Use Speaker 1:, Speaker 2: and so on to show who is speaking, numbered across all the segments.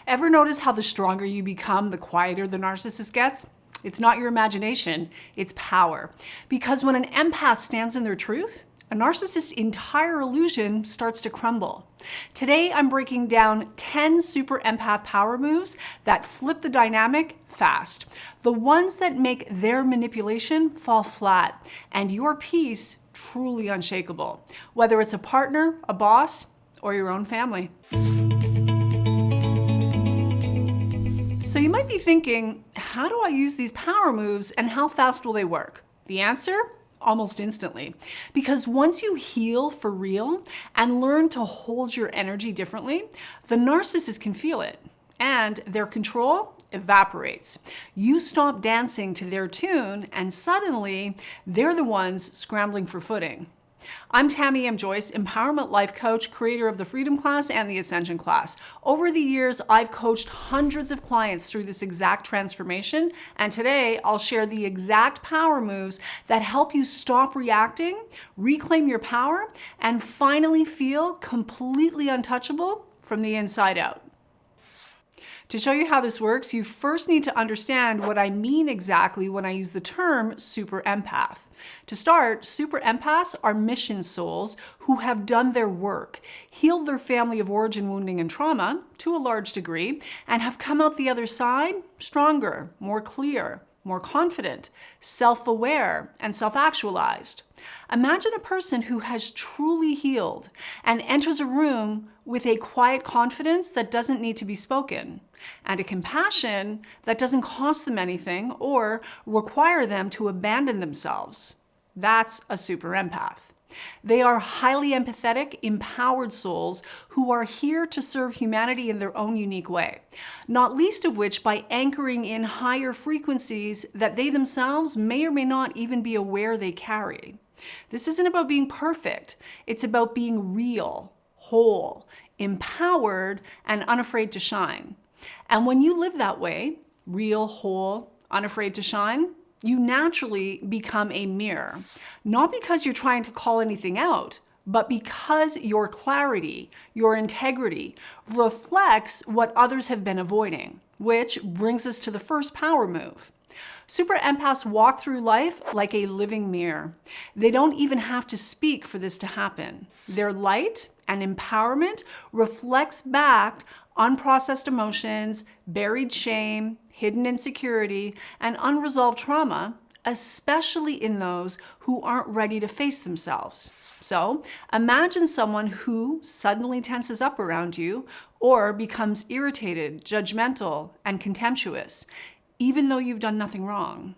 Speaker 1: Ever notice how the stronger you become, the quieter the narcissist gets? It's not your imagination, it's power. Because when an empath stands in their truth, a narcissist's entire illusion starts to crumble. Today, I'm breaking down 10 super empath power moves that flip the dynamic fast. The ones that make their manipulation fall flat and your peace truly unshakable, whether it's a partner, a boss, or your own family. So you might be thinking, how do I use these power moves and how fast will they work? The answer? Almost instantly. Because once you heal for real and learn to hold your energy differently, the narcissist can feel it and their control evaporates. You stop dancing to their tune and suddenly they're the ones scrambling for footing. I'm Tamie M. Joyce, Empowerment Life Coach, creator of the Freedom Class and the Ascension Class. Over the years, I've coached hundreds of clients through this exact transformation, and today I'll share the exact power moves that help you stop reacting, reclaim your power, and finally feel completely untouchable from the inside out. To show you how this works, you first need to understand what I mean exactly when I use the term super empath. To start, super empaths are mission souls who have done their work, healed their family of origin wounding and trauma to a large degree, and have come out the other side stronger, more clear, more confident, self-aware, and self-actualized. Imagine a person who has truly healed and enters a room with a quiet confidence that doesn't need to be spoken, and a compassion that doesn't cost them anything or require them to abandon themselves. That's a super empath. They are highly empathetic, empowered souls who are here to serve humanity in their own unique way, not least of which by anchoring in higher frequencies that they themselves may or may not even be aware they carry. This isn't about being perfect. It's about being real, whole, empowered, and unafraid to shine. And when you live that way, real, whole, unafraid to shine, you naturally become a mirror. Not because you're trying to call anything out, but because your clarity, your integrity reflects what others have been avoiding, which brings us to the first power move. Super empaths walk through life like a living mirror. They don't even have to speak for this to happen. Their light and empowerment reflects back unprocessed emotions, buried shame, hidden insecurity, and unresolved trauma, especially in those who aren't ready to face themselves. So imagine someone who suddenly tenses up around you or becomes irritated, judgmental, and contemptuous, even though you've done nothing wrong.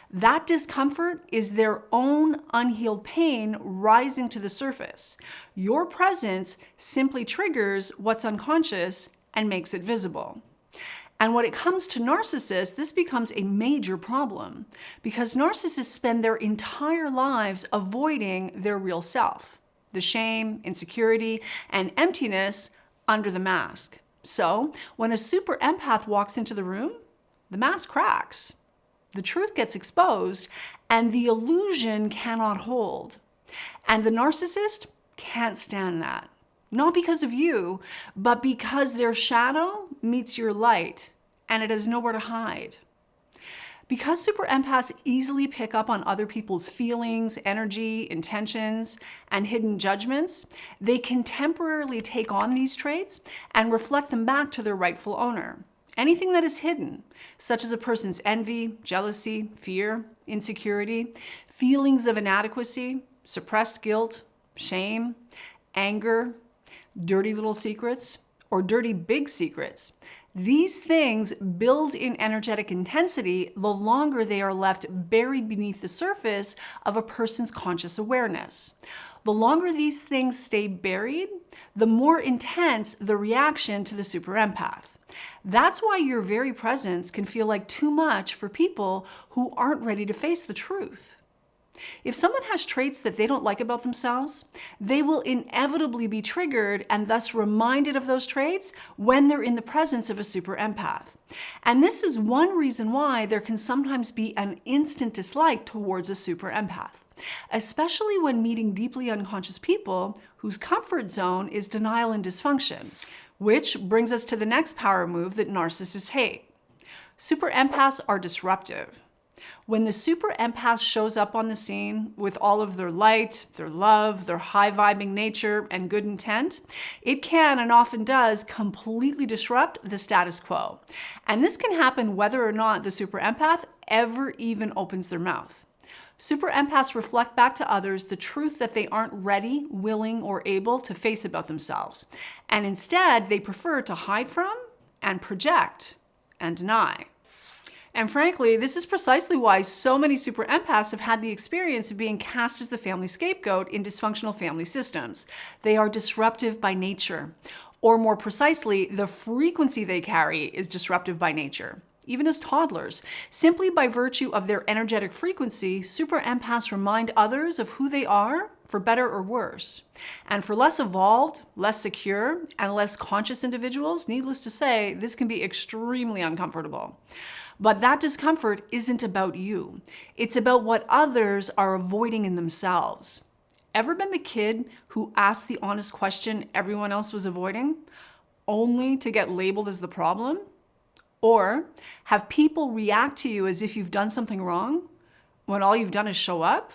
Speaker 1: That discomfort is their own unhealed pain rising to the surface. Your presence simply triggers what's unconscious and makes it visible. And when it comes to narcissists, this becomes a major problem because narcissists spend their entire lives avoiding their real self, the shame, insecurity, and emptiness under the mask. So when a super empath walks into the room, the mask cracks. The truth gets exposed and the illusion cannot hold. And the narcissist can't stand that. Not because of you, but because their shadow meets your light and it has nowhere to hide. Because super empaths easily pick up on other people's feelings, energy, intentions, and hidden judgments, they can temporarily take on these traits and reflect them back to their rightful owner. Anything that is hidden, such as a person's envy, jealousy, fear, insecurity, feelings of inadequacy, suppressed guilt, shame, anger, dirty little secrets, or dirty big secrets. These things build in energetic intensity the longer they are left buried beneath the surface of a person's conscious awareness. The longer these things stay buried, the more intense the reaction to the super empath. That's why your very presence can feel like too much for people who aren't ready to face the truth. If someone has traits that they don't like about themselves, they will inevitably be triggered and thus reminded of those traits when they're in the presence of a super empath. And this is one reason why there can sometimes be an instant dislike towards a super empath, especially when meeting deeply unconscious people whose comfort zone is denial and dysfunction, Which brings us to the next power move that narcissists hate. Super empaths are disruptive. When the super empath shows up on the scene with all of their light, their love, their high-vibing nature, and good intent, it can and often does completely disrupt the status quo. And this can happen whether or not the super empath ever even opens their mouth. Super empaths reflect back to others the truth that they aren't ready, willing, or able to face about themselves. And instead, they prefer to hide from and project and deny. And frankly, this is precisely why so many super empaths have had the experience of being cast as the family scapegoat in dysfunctional family systems. They are disruptive by nature. Or more precisely, the frequency they carry is disruptive by nature. Even as toddlers, simply by virtue of their energetic frequency, super empaths remind others of who they are, for better or worse. And for less evolved, less secure, and less conscious individuals, needless to say, this can be extremely uncomfortable. But that discomfort isn't about you. It's about what others are avoiding in themselves. Ever been the kid who asked the honest question everyone else was avoiding, only to get labeled as the problem? Or have people react to you as if you've done something wrong when all you've done is show up?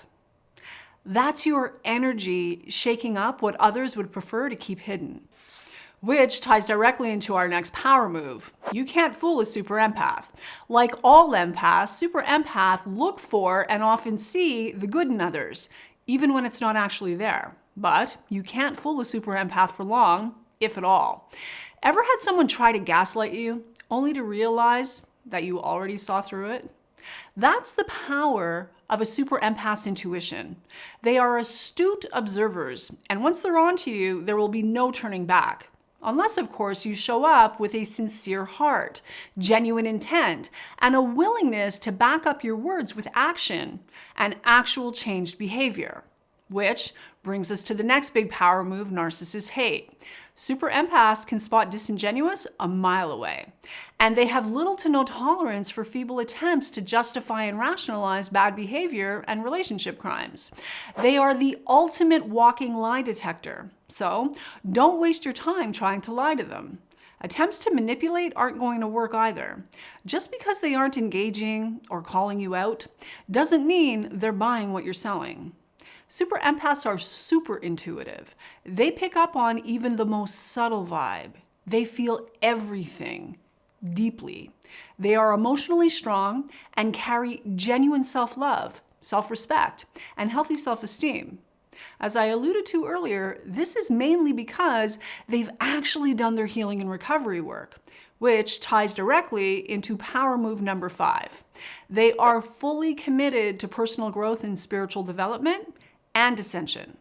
Speaker 1: That's your energy shaking up what others would prefer to keep hidden. Which ties directly into our next power move. You can't fool a super empath. Like all empaths, super empaths look for and often see the good in others, even when it's not actually there. But you can't fool a super empath for long, if at all. Ever had someone try to gaslight you, only to realize that you already saw through it? That's the power of a super empath's intuition. They are astute observers, and once they're onto you, there will be no turning back. Unless, of course, you show up with a sincere heart, genuine intent, and a willingness to back up your words with action and actual changed behavior. Which brings us to the next big power move narcissists hate. Super empaths can spot disingenuous a mile away, and they have little to no tolerance for feeble attempts to justify and rationalize bad behavior and relationship crimes. They are the ultimate walking lie detector, so don't waste your time trying to lie to them. Attempts to manipulate aren't going to work either. Just because they aren't engaging or calling you out doesn't mean they're buying what you're selling. Super empaths are super intuitive. They pick up on even the most subtle vibe. They feel everything deeply. They are emotionally strong and carry genuine self-love, self-respect, and healthy self-esteem. As I alluded to earlier, this is mainly because they've actually done their healing and recovery work, which ties directly into power move number 5. They are fully committed to personal growth and spiritual development and ascension.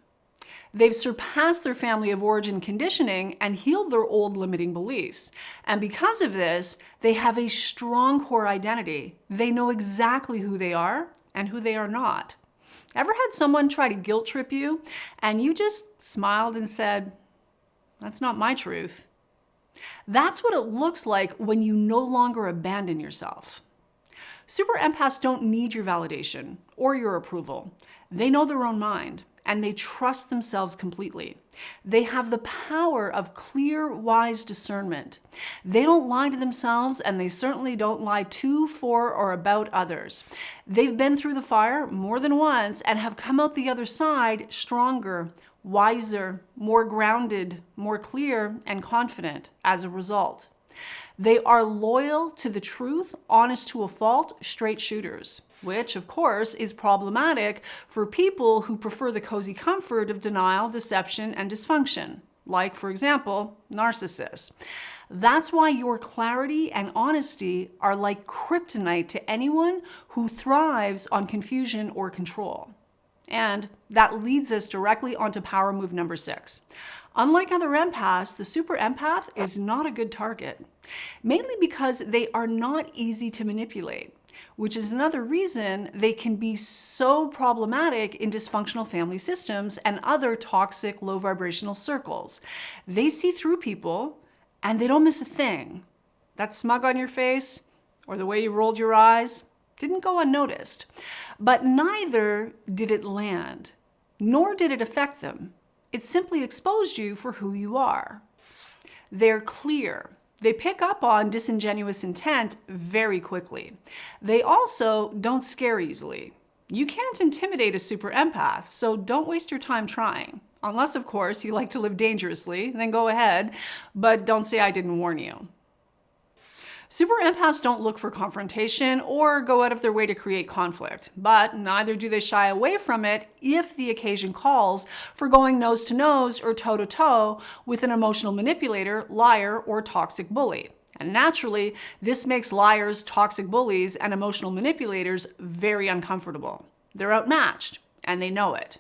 Speaker 1: They've surpassed their family of origin conditioning and healed their old limiting beliefs. And because of this, they have a strong core identity. They know exactly who they are and who they are not. Ever had someone try to guilt trip you and you just smiled and said, "That's not my truth"? That's what it looks like when you no longer abandon yourself. Super empaths don't need your validation or your approval. They know their own mind, and they trust themselves completely. They have the power of clear, wise discernment. They don't lie to themselves, and they certainly don't lie to, for, or about others. They've been through the fire more than once and have come out the other side stronger, wiser, more grounded, more clear, and confident as a result. They are loyal to the truth, honest to a fault, straight shooters, which, of course, is problematic for people who prefer the cozy comfort of denial, deception, and dysfunction, like, for example, narcissists. That's why your clarity and honesty are like kryptonite to anyone who thrives on confusion or control. And that leads us directly onto power move number 6. Unlike other empaths, the super empath is not a good target, mainly because they are not easy to manipulate, which is another reason they can be so problematic in dysfunctional family systems and other toxic, low vibrational circles. They see through people and they don't miss a thing. That smug on your face or the way you rolled your eyes didn't go unnoticed, but neither did it land, nor did it affect them. It simply exposed you for who you are. They're clear. They pick up on disingenuous intent very quickly. They also don't scare easily. You can't intimidate a super empath, so don't waste your time trying. Unless, of course, you like to live dangerously, then go ahead, but don't say I didn't warn you. Super empaths don't look for confrontation or go out of their way to create conflict, but neither do they shy away from it if the occasion calls for going nose to nose or toe to toe with an emotional manipulator, liar, or toxic bully. And naturally, this makes liars, toxic bullies, and emotional manipulators very uncomfortable. They're outmatched, and they know it.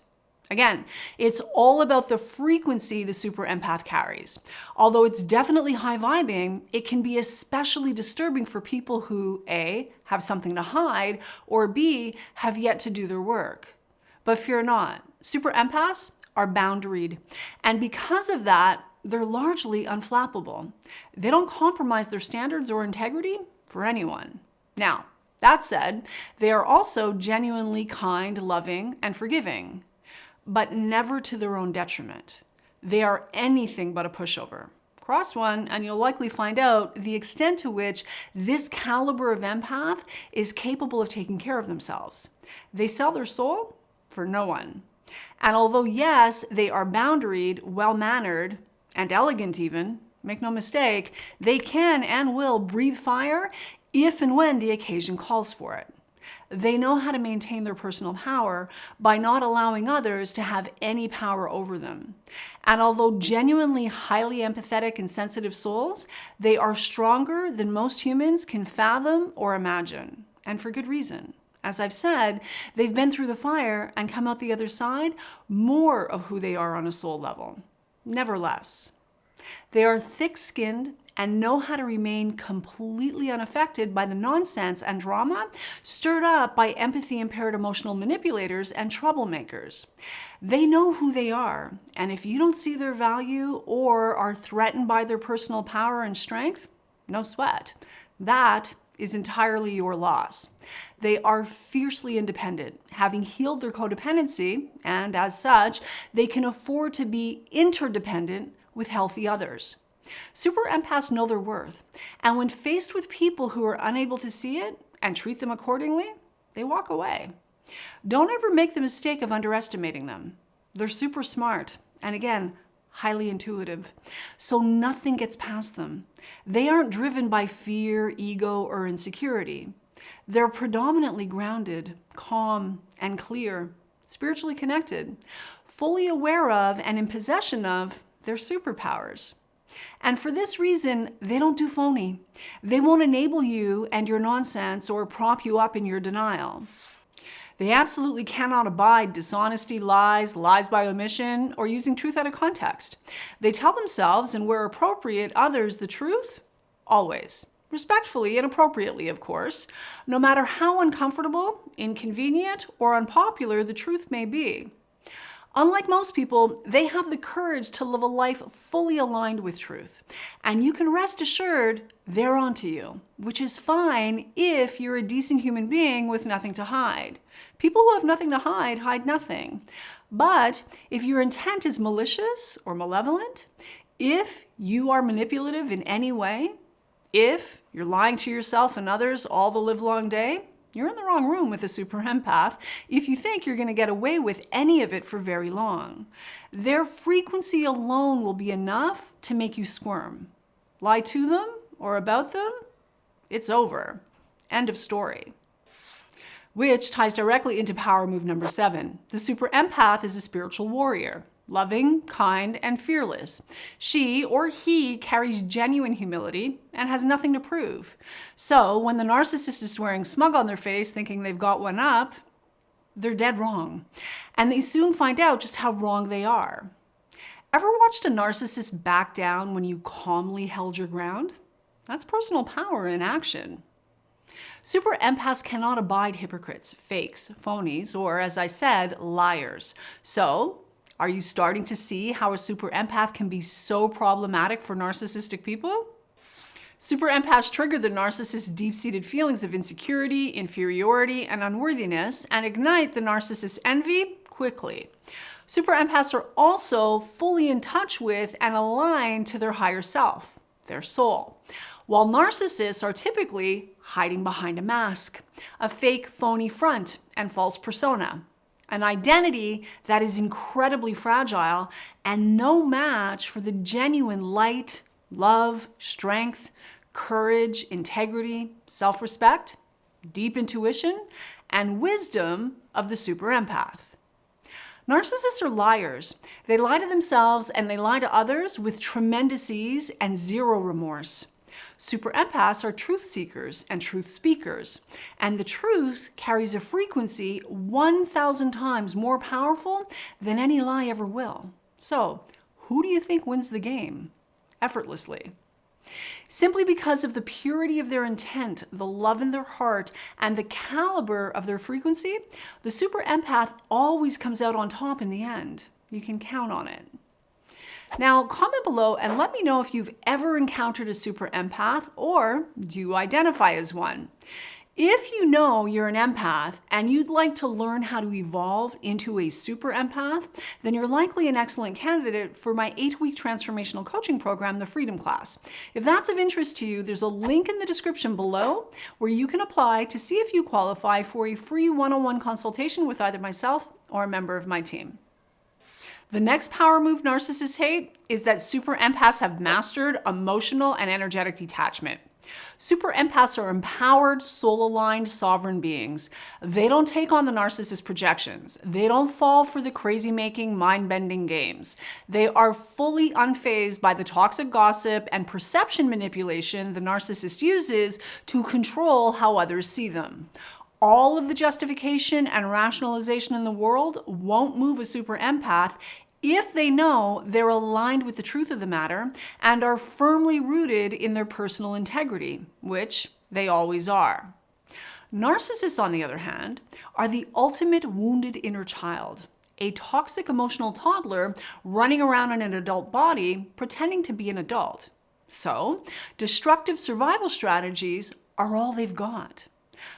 Speaker 1: Again, it's all about the frequency the super empath carries. Although it's definitely high vibing, it can be especially disturbing for people who A, have something to hide, or B, have yet to do their work. But fear not, super empaths are boundaried. And because of that, they're largely unflappable. They don't compromise their standards or integrity for anyone. Now, that said, they are also genuinely kind, loving, and forgiving, but never to their own detriment. They are anything but a pushover. Cross one, and you'll likely find out the extent to which this caliber of empath is capable of taking care of themselves. They sell their soul for no one. And although, yes, they are boundaried, well-mannered, and elegant even, make no mistake, they can and will breathe fire if and when the occasion calls for it. They know how to maintain their personal power by not allowing others to have any power over them. And although genuinely highly empathetic and sensitive souls, they are stronger than most humans can fathom or imagine, and for good reason. As I've said, they've been through the fire and come out the other side more of who they are on a soul level, never less. They are thick-skinned and know how to remain completely unaffected by the nonsense and drama stirred up by empathy-impaired emotional manipulators and troublemakers. They know who they are, and if you don't see their value or are threatened by their personal power and strength, no sweat. That is entirely your loss. They are fiercely independent, having healed their codependency, and as such, they can afford to be interdependent with healthy others. Super empaths know their worth, and when faced with people who are unable to see it and treat them accordingly, they walk away. Don't ever make the mistake of underestimating them. They're super smart, and again, highly intuitive, so nothing gets past them. They aren't driven by fear, ego, or insecurity. They're predominantly grounded, calm, and clear, spiritually connected, fully aware of and in possession of their superpowers. And for this reason, they don't do phony. They won't enable you and your nonsense or prop you up in your denial. They absolutely cannot abide dishonesty, lies by omission, or using truth out of context. They tell themselves, and where appropriate, others the truth, always. Respectfully and appropriately, of course, no matter how uncomfortable, inconvenient, or unpopular the truth may be. Unlike most people, they have the courage to live a life fully aligned with truth. And you can rest assured they're onto you, which is fine if you're a decent human being with nothing to hide. People who have nothing to hide, hide nothing. But if your intent is malicious or malevolent, if you are manipulative in any way, if you're lying to yourself and others all the livelong day, you're in the wrong room with a super empath if you think you're going to get away with any of it for very long. Their frequency alone will be enough to make you squirm. Lie to them or about them, it's over. End of story. Which ties directly into power move number 7. The super empath is a spiritual warrior. Loving, kind, and fearless. She or he carries genuine humility and has nothing to prove. So when the narcissist is wearing smug on their face thinking they've got one up, they're dead wrong. And they soon find out just how wrong they are. Ever watched a narcissist back down when you calmly held your ground? That's personal power in action. Super empaths cannot abide hypocrites, fakes, phonies, or as I said, liars. So, are you starting to see how a super empath can be so problematic for narcissistic people? Super empaths trigger the narcissist's deep-seated feelings of insecurity, inferiority, and unworthiness, and ignite the narcissist's envy quickly. Super empaths are also fully in touch with and aligned to their higher self, their soul, while narcissists are typically hiding behind a mask, a fake phony front and false persona, an identity that is incredibly fragile and no match for the genuine light, love, strength, courage, integrity, self-respect, deep intuition, and wisdom of the super empath. Narcissists are liars. They lie to themselves and they lie to others with tremendous ease and zero remorse. Super empaths are truth seekers and truth speakers, and the truth carries a frequency 1,000 times more powerful than any lie ever will. So, who do you think wins the game? Effortlessly. Simply because of the purity of their intent, the love in their heart, and the caliber of their frequency, the super empath always comes out on top in the end. You can count on it. Now, comment below and let me know if you've ever encountered a super empath or do you identify as one. If you know you're an empath and you'd like to learn how to evolve into a super empath, then you're likely an excellent candidate for my 8-week transformational coaching program, the Freedom Class. If that's of interest to you, there's a link in the description below where you can apply to see if you qualify for a free one-on-one consultation with either myself or a member of my team. The next power move narcissists hate is that super empaths have mastered emotional and energetic detachment. Super empaths are empowered, soul-aligned, sovereign beings. They don't take on the narcissist projections. They don't fall for the crazy-making, mind-bending games. They are fully unfazed by the toxic gossip and perception manipulation the narcissist uses to control how others see them. All of the justification and rationalization in the world won't move a super empath if they know they're aligned with the truth of the matter and are firmly rooted in their personal integrity, which they always are. Narcissists, on the other hand, are the ultimate wounded inner child, a toxic emotional toddler running around in an adult body pretending to be an adult. So, destructive survival strategies are all they've got.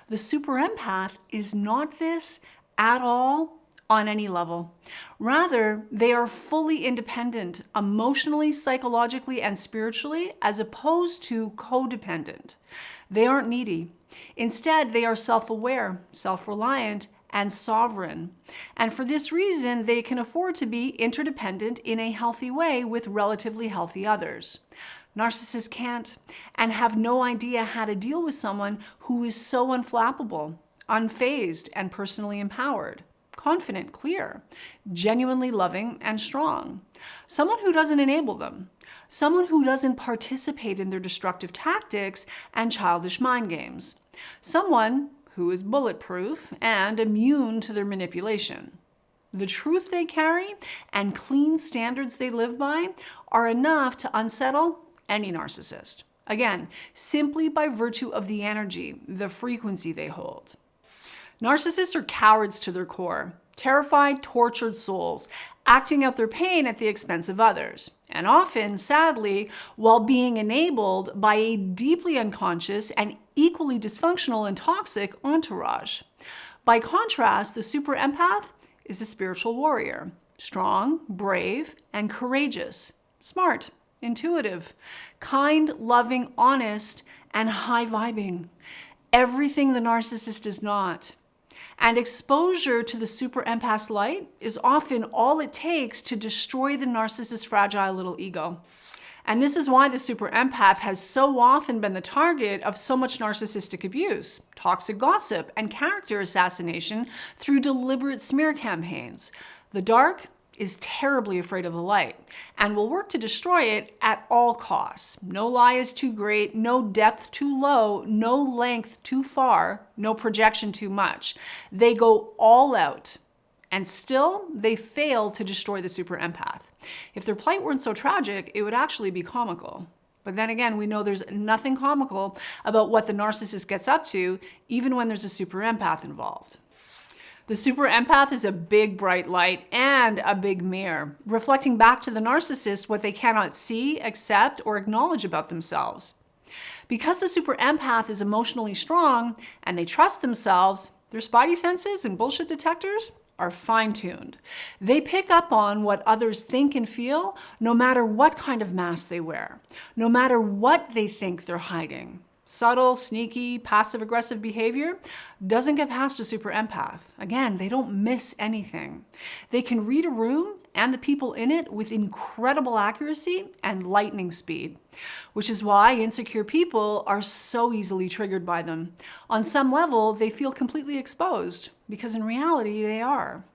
Speaker 1: The super empath is not this at all on any level. Rather, they are fully independent, emotionally, psychologically, and spiritually, as opposed to codependent. They aren't needy. Instead, they are self-aware, self-reliant, and sovereign. And for this reason, they can afford to be interdependent in a healthy way with relatively healthy others. Narcissists can't and have no idea how to deal with someone who is so unflappable, unfazed, and personally empowered, confident, clear, genuinely loving, and strong. Someone who doesn't enable them. Someone who doesn't participate in their destructive tactics and childish mind games. Someone who is bulletproof and immune to their manipulation. The truth they carry and clean standards they live by are enough to unsettle any narcissist. Again, simply by virtue of the energy, the frequency they hold. Narcissists are cowards to their core, terrified, tortured souls, acting out their pain at the expense of others, and often, sadly, while being enabled by a deeply unconscious and equally dysfunctional and toxic entourage. By contrast, the super empath is a spiritual warrior, strong, brave, and courageous, smart, intuitive, kind, loving, honest, and high-vibing. Everything the narcissist is not. And exposure to the super empath's light is often all it takes to destroy the narcissist's fragile little ego. And this is why the super empath has so often been the target of so much narcissistic abuse, toxic gossip, and character assassination through deliberate smear campaigns. The dark is terribly afraid of the light and will work to destroy it at all costs. No lie is too great, no depth too low, no length too far, no projection too much. They go all out, and still they fail to destroy the super empath. If their plight weren't so tragic, it would actually be comical. But then again, we know there's nothing comical about what the narcissist gets up to, even when there's a super empath involved. The super empath is a big bright light and a big mirror, reflecting back to the narcissist what they cannot see, accept, or acknowledge about themselves. Because the super empath is emotionally strong and they trust themselves, their spidey senses and bullshit detectors are fine-tuned. They pick up on what others think and feel, no matter what kind of mask they wear, no matter what they think they're hiding. Subtle, sneaky, passive-aggressive behavior doesn't get past a super empath. Again, they don't miss anything. They can read a room and the people in it with incredible accuracy and lightning speed, which is why insecure people are so easily triggered by them. On some level, they feel completely exposed, because in reality, they are.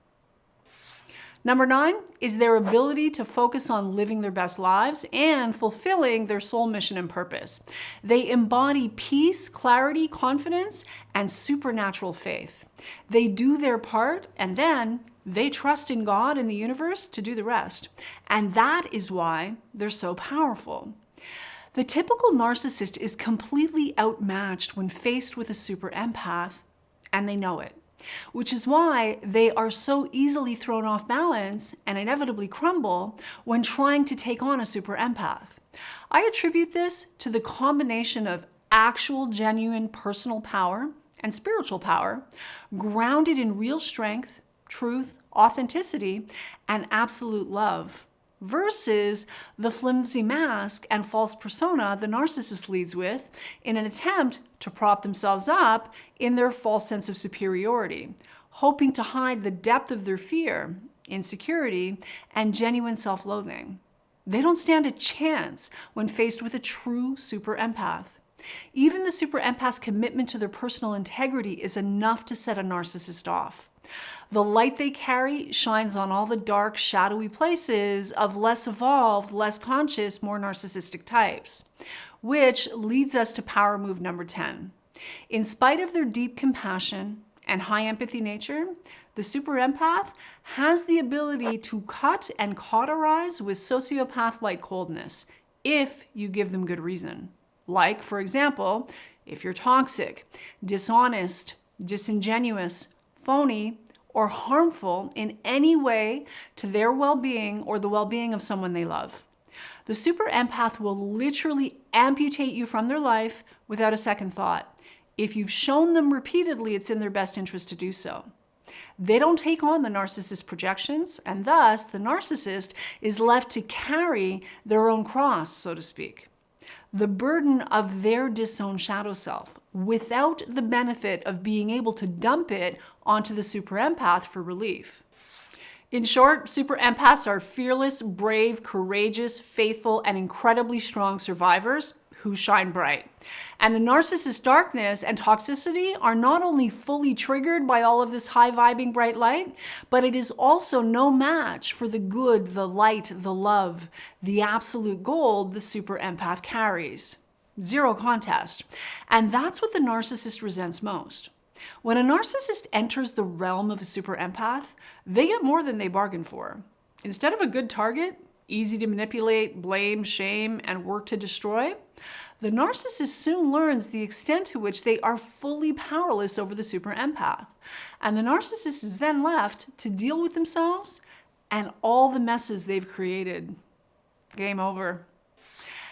Speaker 1: Number 9 is their ability to focus on living their best lives and fulfilling their soul mission and purpose. They embody peace, clarity, confidence, and supernatural faith. They do their part, and then they trust in God and the universe to do the rest. And that is why they're so powerful. The typical narcissist is completely outmatched when faced with a super empath, and they know it. Which is why they are so easily thrown off balance and inevitably crumble when trying to take on a super empath. I attribute this to the combination of actual, genuine personal power and spiritual power, grounded in real strength, truth, authenticity, and absolute love, versus the flimsy mask and false persona the narcissist leads with in an attempt to prop themselves up in their false sense of superiority, hoping to hide the depth of their fear, insecurity, and genuine self-loathing. They don't stand a chance when faced with a true super empath. Even the super empath's commitment to their personal integrity is enough to set a narcissist off. The light they carry shines on all the dark, shadowy places of less evolved, less conscious, more narcissistic types, which leads us to power move number 10. In spite of their deep compassion and high empathy nature, the super empath has the ability to cut and cauterize with sociopath-like coldness if you give them good reason. Like, for example, if you're toxic, dishonest, disingenuous, phony, or harmful in any way to their well-being or the well-being of someone they love. The super empath will literally amputate you from their life without a second thought, if you've shown them repeatedly it's in their best interest to do so. They don't take on the narcissist's projections, and thus the narcissist is left to carry their own cross, so to speak. The burden of their disowned shadow self, without the benefit of being able to dump it onto the super empath for relief. In short, super empaths are fearless, brave, courageous, faithful, and incredibly strong survivors who shine bright. And the narcissist's darkness and toxicity are not only fully triggered by all of this high-vibing bright light, but it is also no match for the good, the light, the love, the absolute gold the super empath carries. Zero contest. And that's what the narcissist resents most. When a narcissist enters the realm of a super empath, they get more than they bargained for. Instead of a good target, easy to manipulate, blame, shame, and work to destroy, the narcissist soon learns the extent to which they are fully powerless over the super empath. And the narcissist is then left to deal with themselves and all the messes they've created. Game over.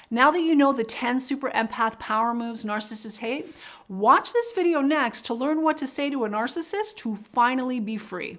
Speaker 1: Now that you know the 10 super empath power moves narcissists hate, watch this video next to learn what to say to a narcissist to finally be free.